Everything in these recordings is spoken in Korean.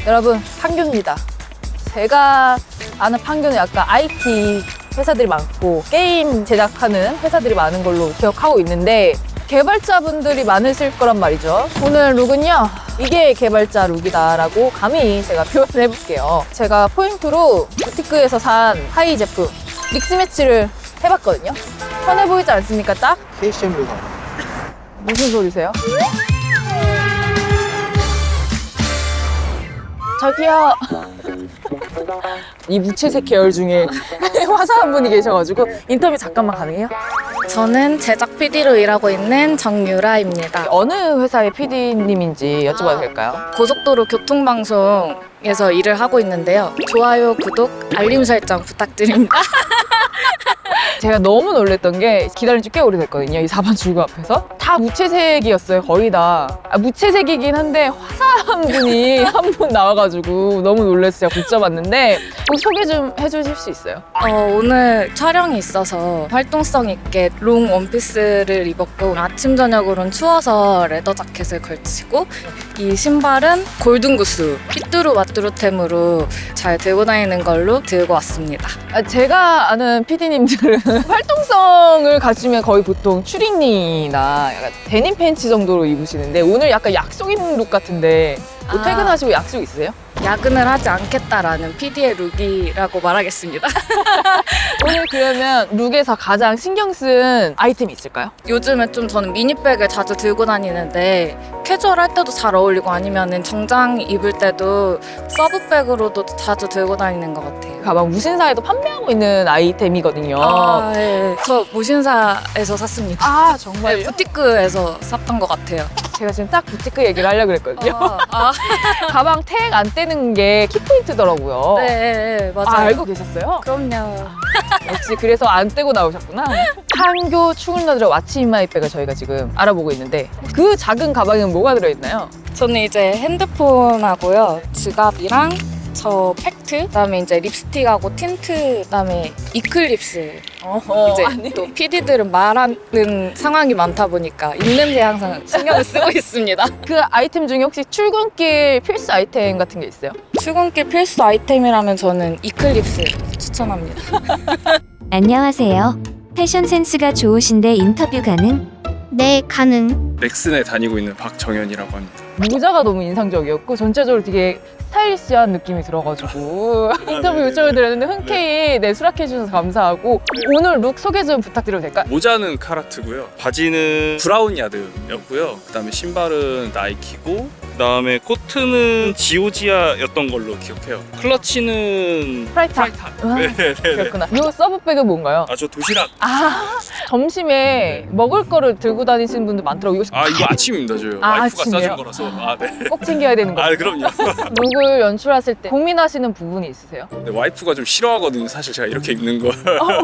여러분, 판교입니다. 제가 아는 판교는 약간 IT 회사들이 많고 게임 제작하는 회사들이 많은 걸로 기억하고 있는데 개발자분들이 많으실 거란 말이죠. 오늘 룩은요, 이게 개발자 룩이다 라고 감히 제가 표현해 볼게요. 제가 포인트로 부티크에서 산 하이 제품 믹스매치를 해봤거든요. 편해 보이지 않습니까? 딱? KCM으로 가. 무슨 소리세요? 저기요. 이 무채색 계열 중에 화사한 분이 계셔가지고 인터뷰 잠깐만 가능해요? 저는 제작 PD로 일하고 있는 정유라입니다. 어느 회사의 PD님인지 여쭤봐도 될까요? 고속도로 교통방송에서 일을 하고 있는데요. 좋아요, 구독, 알림 설정 부탁드립니다. 제가 너무 놀랬던 게 기다린 지 꽤 오래됐거든요. 이 4번 출구 앞에서 다 무채색이었어요. 거의 다. 무채색이긴 한데 화사한 분이 한 분 나와가지고 너무 놀라서 제가 붙잡았는데 소개 좀 해주실 수 있어요? 오늘 촬영이 있어서 활동성 있게 롱 원피스를 입었고 아침 저녁으로는 추워서 레더 자켓을 걸치고 이 신발은 골든구스 삐뚤루마뚜루템으로 잘 들고 다니는 걸로 들고 왔습니다. 제가 아는 PD님들은 활동성을 가지면 거의 보통 추리닝이나 약간 데님 팬츠 정도로 입으시는데 오늘 약간 약속 있는 룩 같은데 뭐 퇴근하시고 약속 있으세요? 야근을 하지 않겠다라는 PD의 룩이라고 말하겠습니다. 오늘 그러면 룩에서 가장 신경 쓴 아이템이 있을까요? 요즘에 좀 저는 미니백을 자주 들고 다니는데 캐주얼 할 때도 잘 어울리고 아니면은 정장 입을 때도 서브백으로도 자주 들고 다니는 것 같아요. 가방 무신사에도 판매하고 있는 아이템이거든요. 네. 저 무신사에서 샀습니다. 아, 정말요? 네, 부티크에서 샀던 것 같아요. 제가 지금 딱 부티크 얘기를 하려고 그랬거든요. 가방 택 안 떼는 게 키포인트더라고요. 네, 맞아요. 아, 알고 계셨어요? 그럼요. 역시 그래서 안 떼고 나오셨구나. 판교 출근러들의 왓츠 인마이백을 저희가 지금 알아보고 있는데 그 작은 가방에는 뭐가 들어있나요? 저는 이제 핸드폰하고요, 지갑이랑 저 팩트, 그다음에 이제 립스틱하고 틴트, 그다음에 이클립스. 이제 또 PD들은 말하는 상황이 많다 보니까 입냄새 항상 신경을 쓰고 있습니다. 그 아이템 중에 혹시 출근길 필수 아이템 같은 게 있어요? 출근길 필수 아이템이라면 저는 이클립스 추천합니다. 안녕하세요. 패션 센스가 좋으신데 인터뷰 가능? 네, 가능. 넥슨에 다니고 있는 박정현이라고 합니다. 모자가 너무 인상적이었고 전체적으로 되게 스타일리시한 느낌이 들어가지고 인터뷰 요청을 드렸는데 흔쾌히 수락해 주셔서 감사하고 오늘 룩 소개 좀 부탁드려도 될까요? 모자는 카라트고요. 바지는 브라운 야드였고요. 그다음에 신발은 나이키고 그다음에 코트는 지오지아였던 걸로 기억해요. 클러치는 프라이탄. 네네네. 그렇구나. 이 서브백은 뭔가요? 저 도시락. 점심에 먹을 거를 들고 다니시는 분들 많더라고요. 이거 아침입니다, 저요. 와이프가 아침이에요? 싸준 거라서. 네. 꼭 챙겨야 되는 거. 그럼요. 룩을 연출하실 때 고민하시는 부분이 있으세요? 네, 와이프가 좀 싫어하거든요. 사실 제가 이렇게 입는 걸.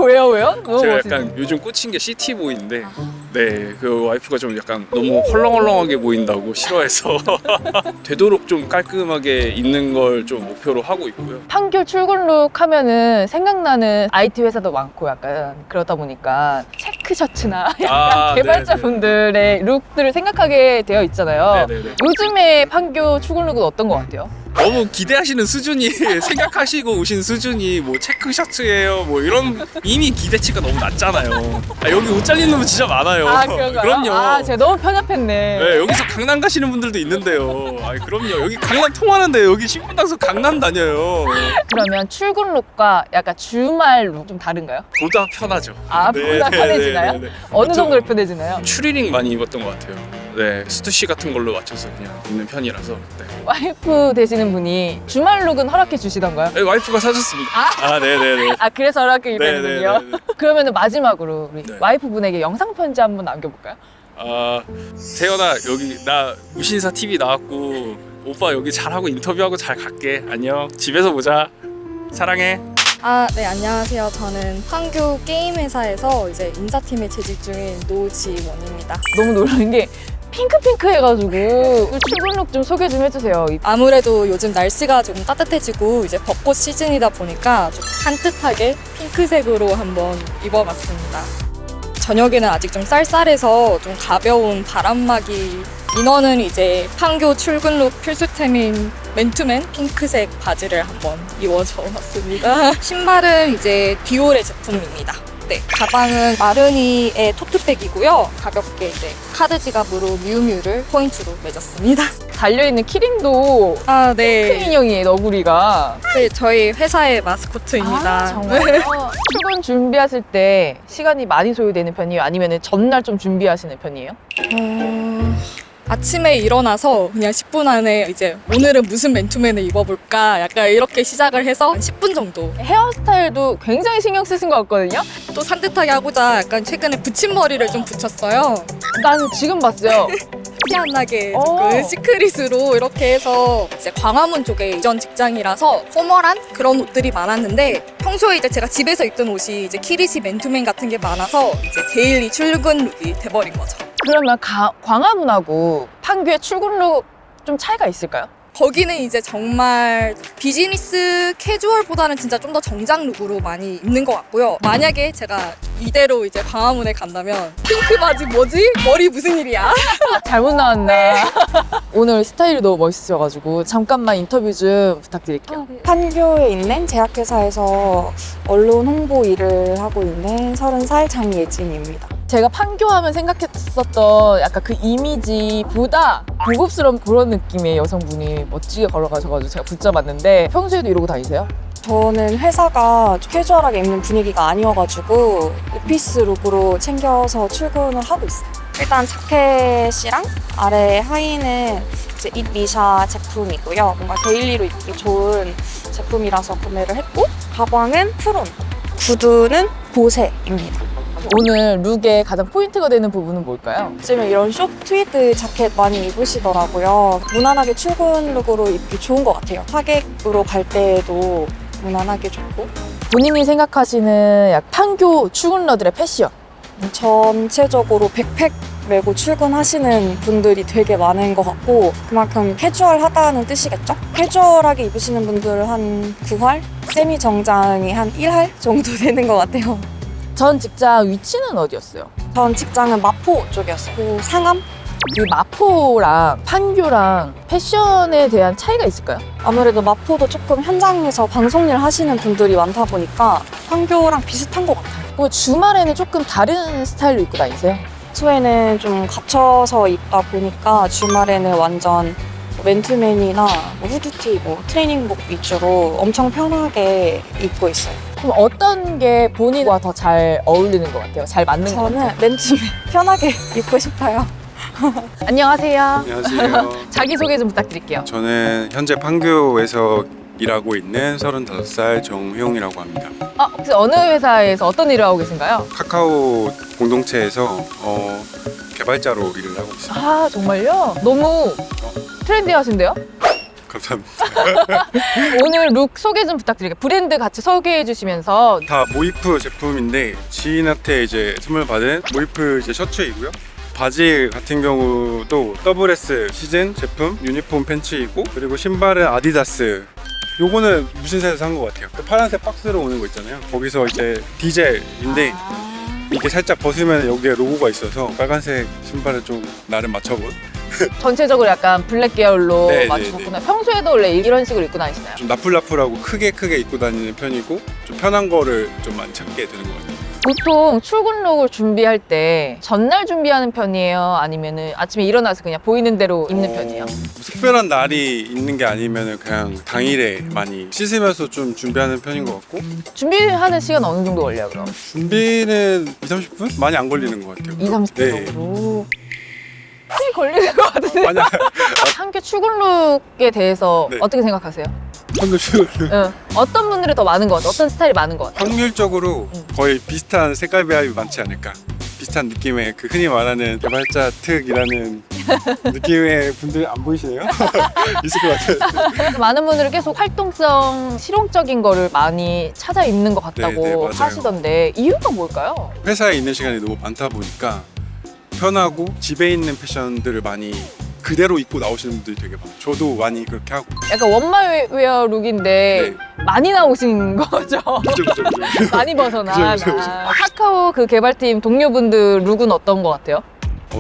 왜요? 너무 제가 멋있네. 약간 요즘 꽂힌 게 시티보이인데 네, 그 와이프가 좀 약간 너무 헐렁헐렁하게 보인다고 싫어해서 되도록 좀 깔끔하게 입는 걸 좀 목표로 하고 있고요. 판교 출근룩 하면은 생각나는 IT 회사도 많고 약간 그러다 보니까 체크 셔츠나 약간 개발자분들의 룩들을 생각하게 되어 있잖아요. 네네네. 요즘에 판교 출근룩은 어떤 것 같아요? 너무 기대하시는 수준이 생각하시고 오신 수준이 뭐 체크 셔츠예요 뭐 이런 이미 기대치가 너무 낮잖아요. 여기 옷 잘리는 분 진짜 많아요. 그런가요? 그럼요. 제가 너무 편협했네. 네, 여기서 강남 가시는 분들도 있는데요. 그럼요. 여기 강남 통하는데 여기 신분당서 강남 다녀요. 그러면 출근룩과 약간 주말 룩 좀 다른가요? 보다 편하죠. 보다 편해지나요? 네네네네. 어느 그쵸? 정도로 편해지나요? 추리닝 많이 입었던 것 같아요. 네, 스투시 같은 걸로 맞춰서 그냥 입는 편이라서. 네. 와이프 되시는 분이 주말 룩은 허락해 주시던가요? 네, 와이프가 사줬습니다. 네네네. 그래서 허락해 주시는군요. 네네네. 그러면은 마지막으로 우리 네. 와이프분에게 영상 편지 한번 남겨볼까요? 태연아, 여기 나 무신사 TV 나왔고 오빠 여기 잘하고 인터뷰하고 잘 갈게. 안녕. 집에서 보자. 사랑해. 네, 안녕하세요. 저는 판교 게임 회사에서 이제 인사팀에 재직 중인 노지원입니다. 너무 놀란 게 핑크핑크 해가지고 출근룩 좀 소개 좀 해주세요. 아무래도 요즘 날씨가 조금 따뜻해지고 이제 벚꽃 시즌이다 보니까 좀 산뜻하게 핑크색으로 한번 입어봤습니다. 저녁에는 아직 좀 쌀쌀해서 좀 가벼운 바람막이 인원은 이제 판교 출근룩 필수템인 맨투맨 핑크색 바지를 한번 입어줘 봤습니다. 신발은 이제 디올의 제품입니다. 네, 가방은 마르니의 토트백이고요. 가볍게 이제 카드 지갑으로 미우미우를 포인트로 맺었습니다. 달려있는 키링도 아, 네. 크 인형이에요, 너구리가. 네, 저희 회사의 마스코트입니다. 아, 정말요? 출근 준비하실 때 시간이 많이 소요되는 편이에요? 아니면 전날 좀 준비하시는 편이에요? 아침에 일어나서 그냥 10분 안에 이제 오늘은 무슨 맨투맨을 입어볼까 약간 이렇게 시작을 해서 한 10분 정도. 헤어스타일도 굉장히 신경 쓰신 것 같거든요? 또 산뜻하게 하고자 약간 최근에 붙임머리를 좀 붙였어요. 나는 지금 봤어요. 티 안 나게 오. 조금 시크릿으로 이렇게 해서 이제 광화문 쪽에 이전 직장이라서 포멀한 그런 옷들이 많았는데 평소에 이제 제가 집에서 입던 옷이 이제 키리시 맨투맨 같은 게 많아서 이제 데일리 출근 룩이 돼버린 거죠. 그러면 광화문하고 판교의 출근룩 좀 차이가 있을까요? 거기는 이제 정말 비즈니스 캐주얼보다는 진짜 좀 더 정장 룩으로 많이 입는 것 같고요. 만약에 제가 이대로 이제 광화문에 간다면 핑크 바지 뭐지? 머리 무슨 일이야? 잘못 나왔나? 오늘 스타일이 너무 멋있어가지고 잠깐만 인터뷰 좀 부탁드릴게요. 판교에 있는 제약회사에서 언론 홍보 일을 하고 있는 30살 장예진입니다. 제가 판교하면 생각했었던 약간 그 이미지보다 고급스러운 그런 느낌의 여성분이 멋지게 걸어가셔가지고 제가 붙잡았는데 평소에도 이러고 다니세요? 저는 회사가 캐주얼하게 입는 분위기가 아니어가지고 오피스 룩으로 챙겨서 출근을 하고 있어요. 일단 자켓이랑 아래 하의는 이제 잇미샤 제품이고요. 뭔가 데일리로 입기 좋은 제품이라서 구매를 했고, 가방은 프론, 구두는 보세입니다. 오늘 룩의 가장 포인트가 되는 부분은 뭘까요? 요즘에 이런 숏 트위드 자켓 많이 입으시더라고요. 무난하게 출근 룩으로 입기 좋은 것 같아요. 하객으로 갈 때에도 무난하게 좋고. 본인이 생각하시는 약 판교 출근러들의 패션. 전체적으로 백팩 메고 출근하시는 분들이 되게 많은 것 같고, 그만큼 캐주얼하다는 뜻이겠죠? 캐주얼하게 입으시는 분들은 한 9할? 세미 정장이 한 1할 정도 되는 것 같아요. 전 직장 위치는 어디였어요? 전 직장은 마포 쪽이었어요. 그 상암? 그 마포랑 판교랑 패션에 대한 차이가 있을까요? 아무래도 마포도 조금 현장에서 방송일 하시는 분들이 많다 보니까 판교랑 비슷한 것 같아요. 그럼 주말에는 조금 다른 스타일로 입고 다니세요? 평소에는 좀 갖춰서 입다 보니까 주말에는 완전 맨투맨이나 후드티, 트레이닝복 위주로 엄청 편하게 입고 있어요. 그럼 어떤 게 본인과 더 잘 어울리는 것 같아요? 잘 맞는 것 같아요? 저는 맨투맨 편하게 입고 싶어요. 안녕하세요. 안녕하세요. 자기소개 좀 부탁드릴게요. 저는 현재 판교에서 일하고 있는 35살 정효용이라고 합니다. 혹시 어느 회사에서 어떤 일을 하고 계신가요? 카카오 공동체에서 개발자로 일을 하고 있습니다. 아, 정말요? 너무 트렌디하신데요? 감사합니다. 오늘 룩 소개 좀 부탁드릴게요. 브랜드 같이 소개해 주시면서. 다 모이프 제품인데 지인한테 이제 선물 받은 모이프 이제 셔츠이고요. 바지 같은 경우도 더블S 시즌 제품 유니폼 팬츠이고, 그리고 신발은 아디다스. 요거는 무신사에서 산 것 같아요. 그 파란색 박스로 오는 거 있잖아요. 거기서 이제 디젤인데 이게 살짝 벗으면 여기에 로고가 있어서 빨간색 신발을 좀 나름 맞춰본. 전체적으로 약간 블랙 계열로 네, 맞추셨구나. 평소에도 원래 이런 식으로 입고 다니시나요? 좀 나풀나풀하고 크게 입고 다니는 편이고, 좀 편한 거를 좀 많이 찾게 되는 것 같아요. 보통 출근룩을 준비할 때 전날 준비하는 편이에요? 아니면 아침에 일어나서 그냥 보이는 대로 입는 편이에요? 특별한 날이 있는 게 아니면 그냥 당일에 많이 씻으면서 좀 준비하는 편인 것 같고, 준비하는 시간 어느 정도 걸려요, 그럼? 준비는 2-30분? 많이 안 걸리는 것 같아요. 2-30분 네. 정도? 꽤 걸리는 것 같은데? 만약 판교 출근룩에 대해서 네. 어떻게 생각하세요? 한국 출근 응. 어떤 분들이 더 많은 것 같아요? 어떤 스타일이 많은 것 같아요? 확률적으로 거의 비슷한 색깔 배합이 많지 않을까. 비슷한 느낌의 그 흔히 말하는 개발자 특이라는 느낌의 분들 안 보이시네요? 있을 것 같아요. 많은 분들이 계속 활동성, 실용적인 거를 많이 찾아 입는 것 같다고 네, 맞아요. 하시던데 이유가 뭘까요? 회사에 있는 시간이 너무 많다 보니까 편하고 집에 있는 패션들을 많이 그대로 입고 나오시는 분들이 되게 많아요. 저도 많이 그렇게 하고. 약간 원마웨어 룩인데 많이 나오신 거죠? 그죠. 많이 벗어나. 그죠. 카카오 그 개발팀 동료분들 룩은 어떤 것 같아요?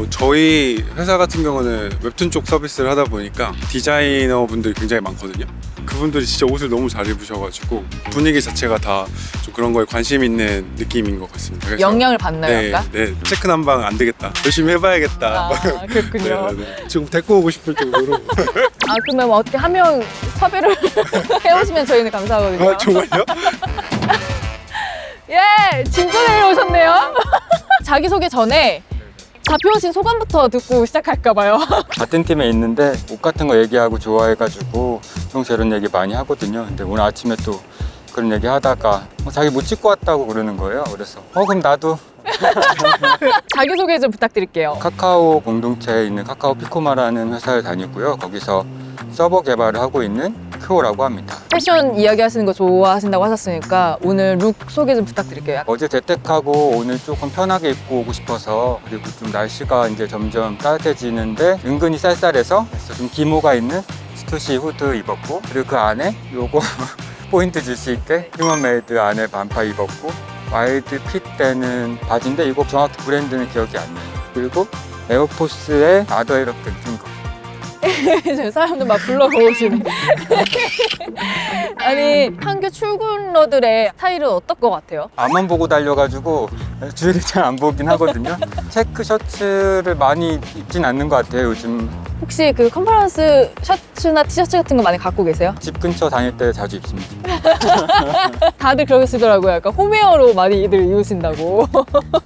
저희 회사 같은 경우는 웹툰 쪽 서비스를 하다 보니까 디자이너 분들이 굉장히 많거든요. 그분들이 진짜 옷을 너무 잘 입으셔가지고 분위기 자체가 다 좀 그런 거에 관심 있는 느낌인 것 같습니다. 그래서 영향을 받나요, 네, 약간? 네, 체크 난방 안 되겠다. 열심히 해봐야겠다. 아, 그렇군요. 네, 네. 지금 데리고 오고 싶을 정도로. 아, 그러면 어떻게 한 명 섭외를 해오시면 저희는 감사하거든요. 아, 정말요? 예, 진도내려 오셨네요. 자기소개 전에 잡혀오신 소감부터 듣고 시작할까봐요. 같은 팀에 있는데 옷 같은 거 얘기하고 좋아해가지고 평소에 이런 얘기 많이 하거든요. 근데 오늘 아침에 또 그런 얘기 하다가 자기 못 찍고 왔다고 그러는 거예요. 그래서 그럼 나도. 자기소개 좀 부탁드릴게요. 카카오 공동체에 있는 카카오 피코마라는 회사에 다니고요. 거기서 서버 개발을 하고 있는 큐오라고 합니다. 패션 이야기 하시는 거 좋아하신다고 하셨으니까 오늘 룩 소개 좀 부탁드릴게요. 어제 재택하고 오늘 조금 편하게 입고 오고 싶어서, 그리고 좀 날씨가 이제 점점 따뜻해지는데 은근히 쌀쌀해서 그래서 좀 기모가 있는 스투시 후드 입었고, 그리고 그 안에 요거 포인트 줄 수 있게 휴먼메이드 안에 반파 입었고, 와이드 핏 되는 바지인데 이거 정확히 브랜드는 기억이 안 나요. 그리고 에어포스에 아더 이렇게 낀 거. 지금 사람들 막 불러모으시네. 아니, 판교 출근러들의 스타일은 어떨 것 같아요? 앞만 보고 달려가지고 주위를 잘 안 보긴 하거든요. 체크 셔츠를 많이 입진 않는 것 같아요, 요즘. 혹시 그 컨퍼런스 셔츠나 티셔츠 같은 거 많이 갖고 계세요? 집 근처 다닐 때 자주 입습니다. 다들 그렇게 쓰더라고요. 약간 홈웨어로 많이들 입으신다고.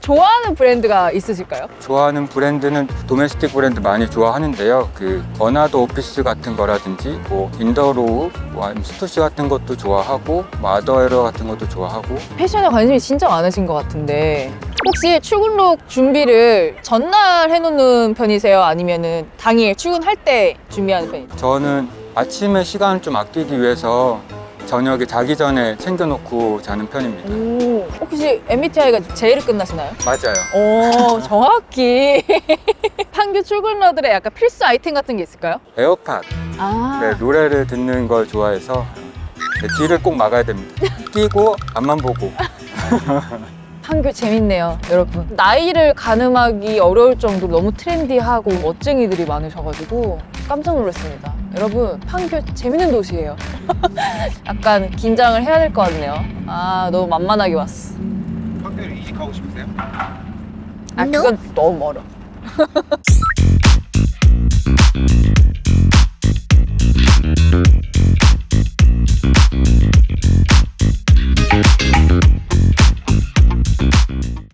좋아하는 브랜드가 있으실까요? 좋아하는 브랜드는 도메스틱 브랜드 많이 좋아하는데요. 그 버나드 오피스 같은 거라든지 뭐 인더로우, 뭐 아니면 스투시 같은 것도 좋아하고, 뭐 아더에러 같은 것도 좋아하고. 패션에 관심이 진짜 많으신 것 같은데 혹시 출근룩 준비를 전날 해놓는 편이세요? 아니면은 당일 출근할 때 준비하는 편이세요? 저는 아침에 시간을 좀 아끼기 위해서 저녁에 자기 전에 챙겨놓고 자는 편입니다. 오, 혹시 MBTI가 제일을 끝나시나요? 맞아요. 오, 정확히. 판교 출근러들의 약간 필수 아이템 같은 게 있을까요? 에어팟. 아, 네, 노래를 듣는 걸 좋아해서 귀를 꼭 막아야 됩니다. 끼고 앞만 보고. 판교 재밌네요, 여러분. 나이를 가늠하기 어려울 정도로 너무 트렌디하고 멋쟁이들이 많으셔가지고 깜짝 놀랐습니다. 여러분, 판교 재밌는 도시예요. 약간 긴장을 해야 될 것 같네요. 아, 너무 만만하게 왔어. 학교를 이직하고 싶으세요? 아, 그건 너무 멀어.